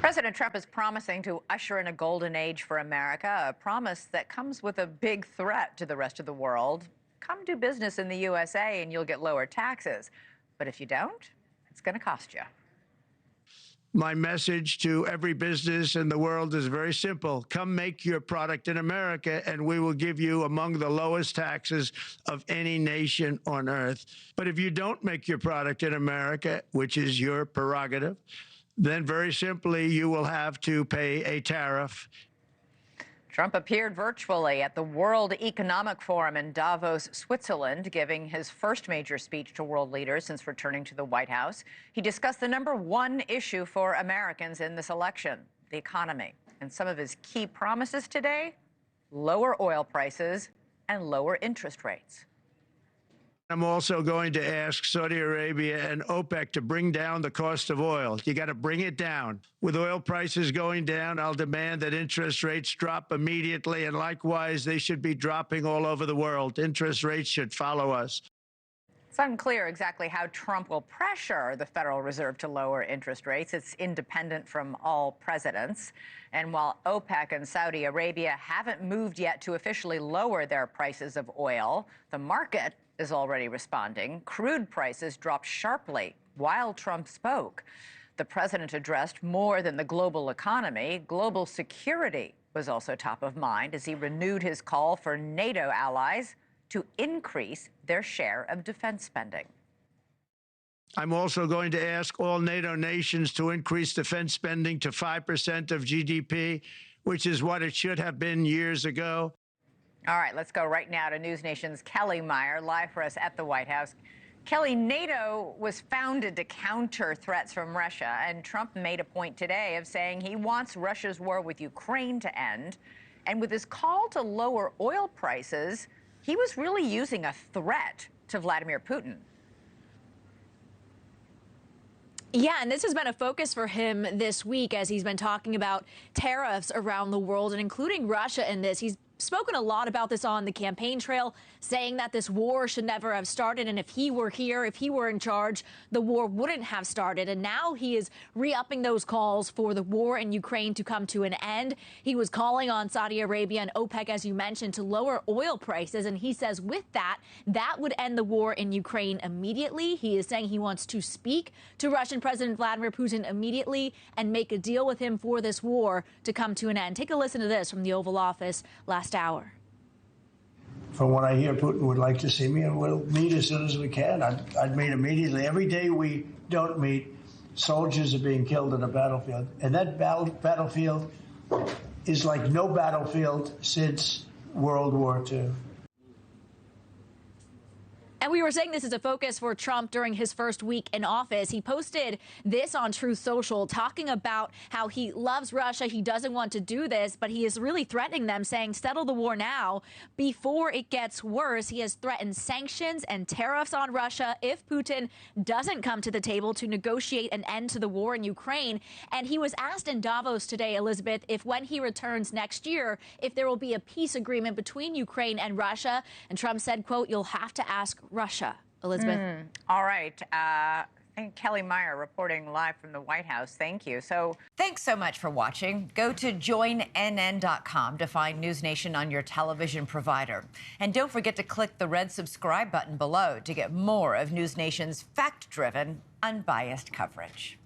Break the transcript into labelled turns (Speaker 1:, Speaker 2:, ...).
Speaker 1: President Trump is promising to usher in a golden age for America, a promise that comes with a big threat to the rest of the world. Come do business in the USA and you'll get lower taxes. But if you don't, it's going to cost you.
Speaker 2: My message to every business in the world is very simple. Come make your product in America, and we will give you among the lowest taxes of any nation on earth. But if you don't make your product in America, which is your prerogative, then very simply, you will have to pay a tariff.
Speaker 1: Trump appeared virtually at the World Economic Forum in Davos, Switzerland, giving his first major speech to world leaders since returning to the White House. He discussed the #1 issue for Americans in this election, the economy. And some of his key promises today: lower oil prices and lower interest rates.
Speaker 2: I'm also going to ask Saudi Arabia and OPEC to bring down the cost of oil. You got to bring it down. With oil prices going down, I'll demand that interest rates drop immediately, and likewise, they should be dropping all over the world. Interest rates should follow us.
Speaker 1: It's unclear exactly how Trump will pressure the Federal Reserve to lower interest rates. It's independent from all presidents. And while OPEC and Saudi Arabia haven't moved yet to officially lower their prices of oil, the market is already responding. Crude prices dropped sharply while Trump spoke. The president addressed more than the global economy. Global security was also top of mind as he renewed his call for NATO allies to increase their share of defense spending.
Speaker 2: I'm also going to ask all NATO nations to increase defense spending to 5% of GDP, which is what it should have been years ago.
Speaker 1: All right, let's go right now to NewsNation's Kelly Meyer, live for us at the White House. Kelly, NATO was founded to counter threats from Russia, and Trump made a point today of saying he wants Russia's war with Ukraine to end. And with his call to lower oil prices, he was really using a threat to Vladimir Putin.
Speaker 3: Yeah, and this has been a focus for him this week as he's been talking about tariffs around the world and including Russia in this. He's spoken a lot about this on the campaign trail, saying that this war should never have started. And if he were here, if he were in charge, the war wouldn't have started. And now he is re-upping those calls for the war in Ukraine to come to an end. He was calling on Saudi Arabia and OPEC, as you mentioned, to lower oil prices. And he says with that, that would end the war in Ukraine immediately. He is saying he wants to speak to Russian President Vladimir Putin immediately and make a deal with him for this war to come to an end. Take a listen to this from the Oval Office last hour.
Speaker 4: From what I hear, Putin would like to see me, and we'll meet as soon as we can. I'd meet immediately. Every day we don't meet, soldiers are being killed on the battlefield. And that battlefield is like no battlefield since World War II.
Speaker 3: And we were saying this is a focus for Trump during his first week in office. He posted this on Truth Social, talking about how he loves Russia. He doesn't want to do this, but he is really threatening them, saying settle the war now before it gets worse. He has threatened sanctions and tariffs on Russia if Putin doesn't come to the table to negotiate an end to the war in Ukraine. And he was asked in Davos today, Elizabeth, if when he returns next year, if there will be a peace agreement between Ukraine and Russia. And Trump said, quote, "You'll have to ask Russia." Elizabeth.
Speaker 1: All right. Kelly Meyer reporting live from the White House. Thank you. So thanks so much for watching. Go to joinnn.com to find NewsNation on your television provider. And don't forget to click the red subscribe button below to get more of NewsNation's fact-driven, unbiased coverage.